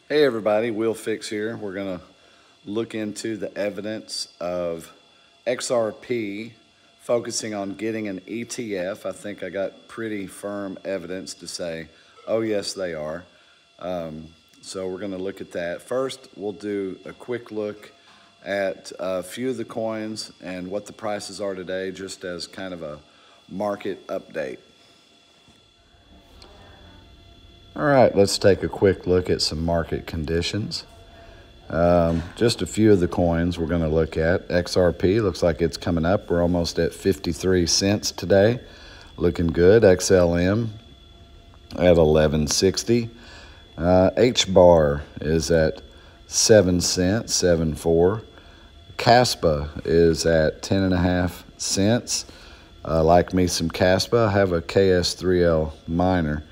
Hey everybody, Will Fix here. We're going to look into the evidence of XRP, focusing on getting an ETF. I think I got pretty firm evidence to say, oh yes, they are. So we're going to look at that. First, we'll do a quick look at a few of the coins and what the prices are today, just as kind of a market update. All right, let's take a quick look at some market conditions. Just a few of the coins we're going to look at. XRP looks like it's coming up. We're almost at 53 cents today. Looking good. XLM at 11.60. HBAR is at 7 cents, 7.4. Kaspa is at 10.5 cents. Like me some Kaspa. I have a KS3L miner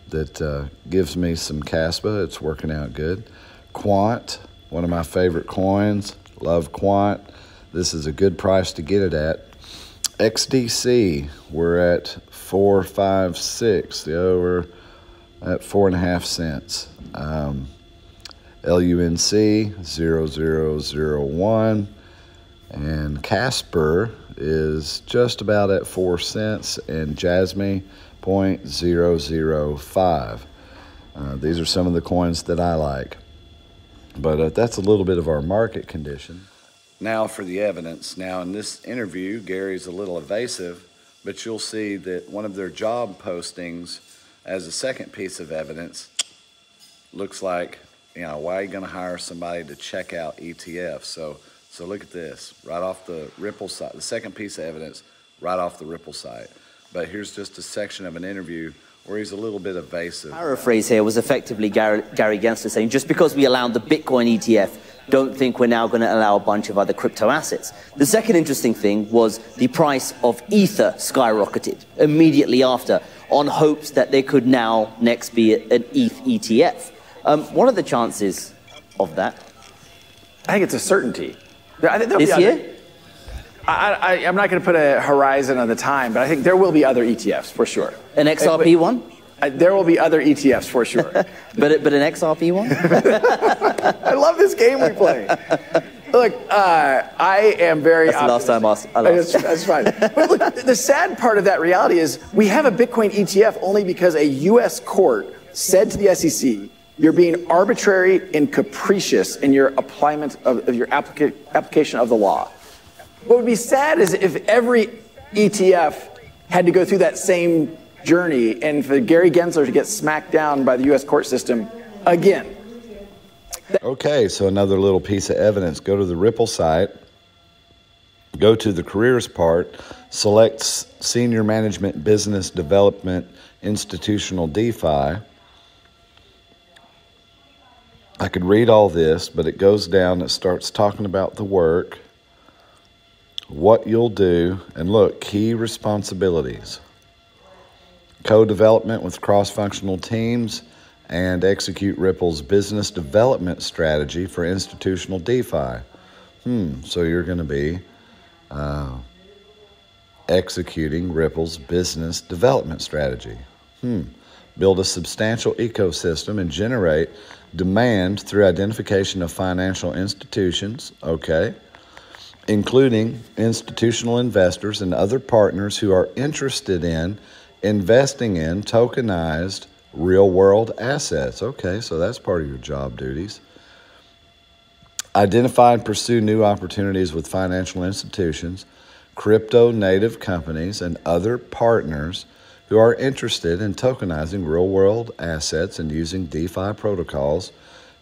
that gives me some Kaspa. It's working out good. Quant, one of my favorite coins. Love Quant. This is a good price to get it at. XDC, we're at 4.56. We're at 4.5 cents. LUNC 0001, and Casper is just about at 4 cents, and Jasmine 0.005. These are some of the coins that I like. But that's a little bit of our market condition. Now for the evidence. Now in this interview, Gary's a little evasive, but you'll see that one of their job postings as a second piece of evidence looks like, why are you going to hire somebody to check out ETFs? So look at this, right off the Ripple site, the second piece of evidence, right off the Ripple site. But here's just a section of an interview where he's a little bit evasive. Paraphrase here was effectively Gary Gensler saying, just because we allowed the Bitcoin ETF, don't think we're now going to allow a bunch of other crypto assets. The second interesting thing was the price of Ether skyrocketed immediately after, on hopes that there could now next be an ETH ETF. What are the chances of that? I think it's a certainty. I think this year? I'm not going to put a horizon on the time, but I think there will be other ETFs for sure. An XRP one? There will be other ETFs for sure. but an XRP one? I love this game we play. Look, I am very That's the last time I lost. That's fine. But look, the sad part of that reality is we have a Bitcoin ETF only because a U.S. court said to the SEC, you're being arbitrary and capricious in your application of the law. What would be sad is if every ETF had to go through that same journey and for Gary Gensler to get smacked down by the U.S. court system again. Okay, so another little piece of evidence. Go to the Ripple site, go to the careers part, select Senior Management Business Development Institutional DeFi. I could read all this, but it goes down, it starts talking about the work, what you'll do, and look, key responsibilities. Co-development with cross-functional teams and execute Ripple's business development strategy for institutional DeFi. So you're going to be executing Ripple's business development strategy. Build a substantial ecosystem and generate demand through identification of financial institutions, including institutional investors and other partners who are interested in investing in tokenized real-world assets. Okay, so that's part of your job duties. Identify and pursue new opportunities with financial institutions, crypto-native companies, and other partners who are interested in tokenizing real-world assets and using DeFi protocols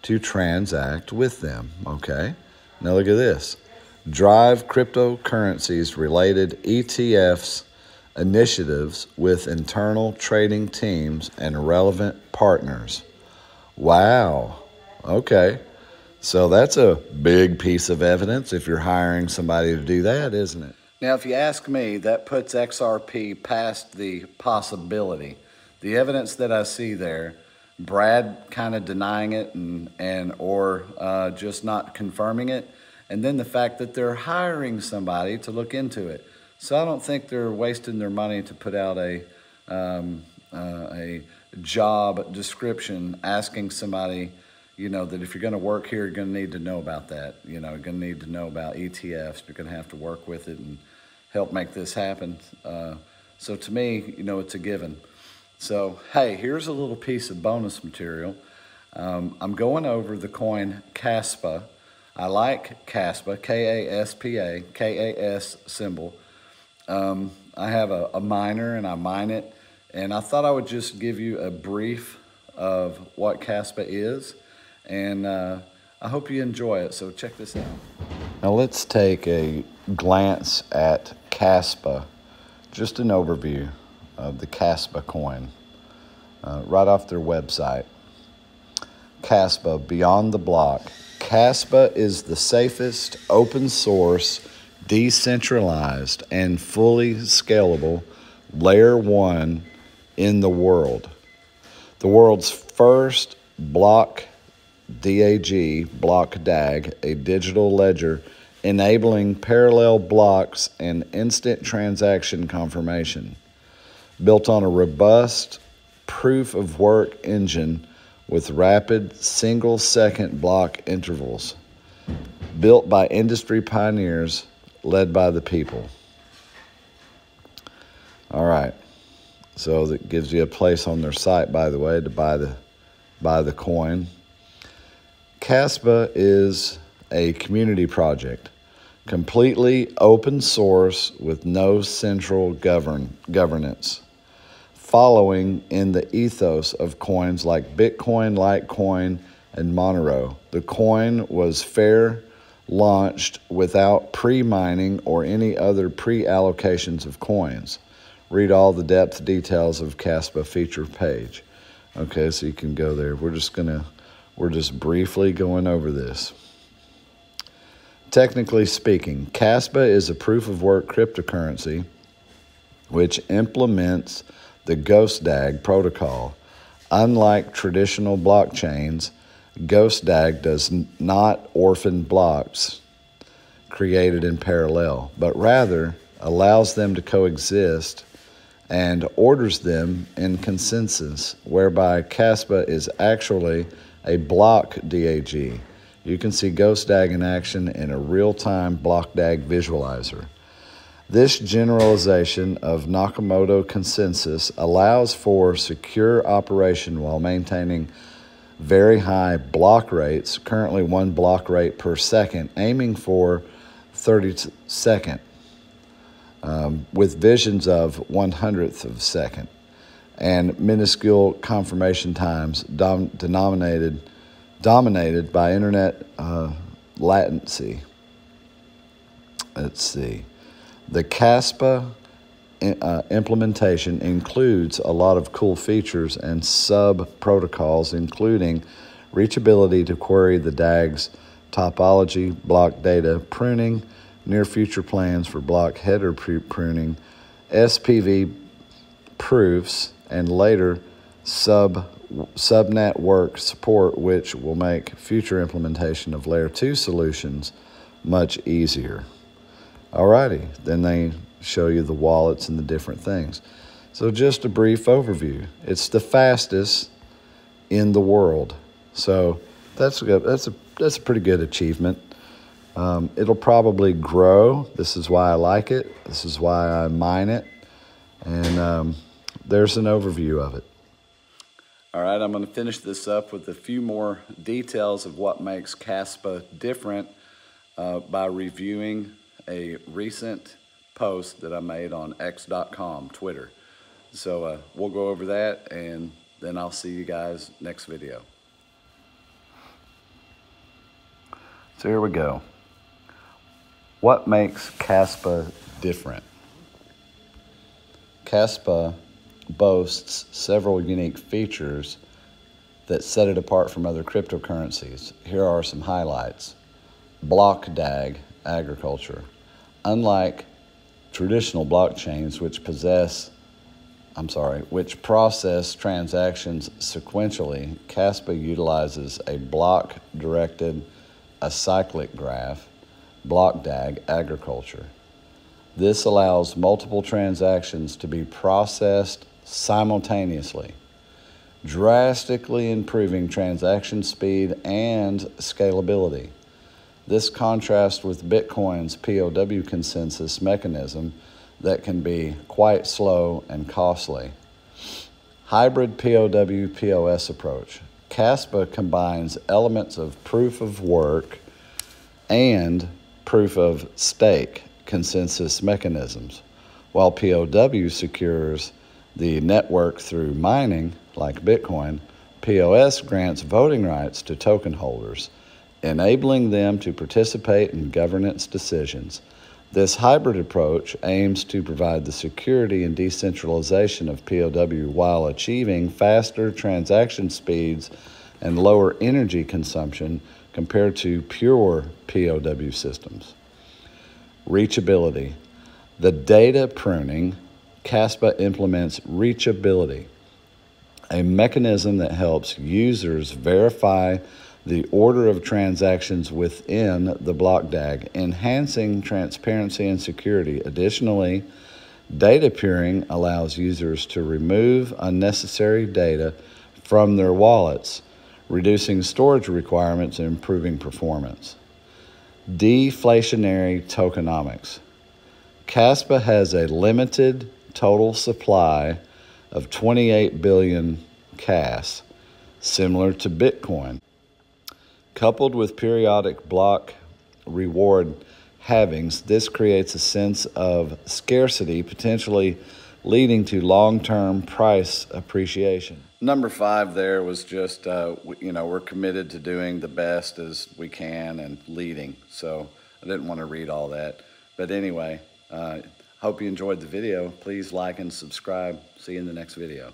to transact with them. Okay, now look at this. Drive cryptocurrencies-related ETFs initiatives with internal trading teams and relevant partners. Wow. Okay. So that's a big piece of evidence if you're hiring somebody to do that, isn't it? Now, if you ask me, that puts XRP past the possibility. The evidence that I see there, Brad kind of denying it or just not confirming it, and then the fact that they're hiring somebody to look into it. So I don't think they're wasting their money to put out a job description asking somebody, you know, that if you're going to work here, you're going to need to know about that. You know, you're going to need to know about ETFs. You're going to have to work with it and help make this happen. So to me, you know, it's a given. So, hey, here's a little piece of bonus material. I'm going over the coin Kaspa. I like Kaspa, K-A-S-P-A, K-A-S symbol. I have a miner and I mine it. And I thought I would just give you a brief of what Kaspa is. And I hope you enjoy it. So check this out. Now let's take a glance at Kaspa. Just an overview of the Kaspa coin. Right off their website. Kaspa, Beyond the Block. Kaspa is the safest, open source, decentralized, and fully scalable layer 1 in the world. The world's first block DAG, a digital ledger enabling parallel blocks and instant transaction confirmation. Built on a robust proof of work engine with rapid single-second block intervals, built by industry pioneers, led by the people. All right, so that gives you a place on their site, by the way, to buy the coin. Kaspa is a community project, completely open source with no central governance, following in the ethos of coins like Bitcoin, Litecoin, and Monero. The coin was fair launched without pre-mining or any other pre-allocations of coins. Read all the depth details of Kaspa feature page. Okay, so you can go there. We're just briefly going over this. Technically speaking, Kaspa is a proof-of-work cryptocurrency which implements the GhostDAG protocol. Unlike traditional blockchains, GhostDAG does not orphan blocks created in parallel, but rather allows them to coexist and orders them in consensus, whereby Kaspa is actually a block DAG. You can see GhostDAG in action in a real-time BlockDAG visualizer. This generalization of Nakamoto consensus allows for secure operation while maintaining very high block rates, currently 1 block rate per second, aiming for 30 second, with visions of 1/100th of a second, and minuscule confirmation times dominated by internet latency. Let's see. The Kaspa implementation includes a lot of cool features and sub-protocols, including reachability to query the DAG's topology, block data pruning, near-future plans for block header pruning, SPV proofs, and later subnetwork support, which will make future implementation of Layer 2 solutions much easier. Alrighty, then they show you the wallets and the different things. So just a brief overview. It's the fastest in the world. So that's a pretty good achievement. It'll probably grow. This is why I like it. This is why I mine it. And there's an overview of it. All right, I'm going to finish this up with a few more details of what makes Kaspa different by reviewing a recent post that I made on x.com, Twitter. So we'll go over that, and then I'll see you guys next video. So here we go. What makes Kaspa different? Kaspa boasts several unique features that set it apart from other cryptocurrencies. Here are some highlights. BlockDAG agriculture. Unlike traditional blockchains which process transactions sequentially, Kaspa utilizes a block-directed acyclic graph, BlockDAG agriculture. This allows multiple transactions to be processed simultaneously. drastically improving transaction speed and scalability. This contrasts with Bitcoin's POW consensus mechanism that can be quite slow and costly. Hybrid POW POS approach. Kaspa combines elements of proof of work and proof of stake consensus mechanisms, while POW secures the network through mining, like Bitcoin. POS grants voting rights to token holders, enabling them to participate in governance decisions. This hybrid approach aims to provide the security and decentralization of POW while achieving faster transaction speeds and lower energy consumption compared to pure POW systems. Reachability. The data pruning, Kaspa implements reachability, a mechanism that helps users verify the order of transactions within the block DAG, enhancing transparency and security. Additionally, data pruning allows users to remove unnecessary data from their wallets, reducing storage requirements and improving performance. Deflationary tokenomics. Kaspa has a limited total supply of 28 billion KAS, similar to Bitcoin. Coupled with periodic block reward halvings, this creates a sense of scarcity, potentially leading to long-term price appreciation. Number 5 there was just, we're committed to doing the best as we can and leading. So I didn't want to read all that. But anyway, hope you enjoyed the video. Please like and subscribe. See you in the next video.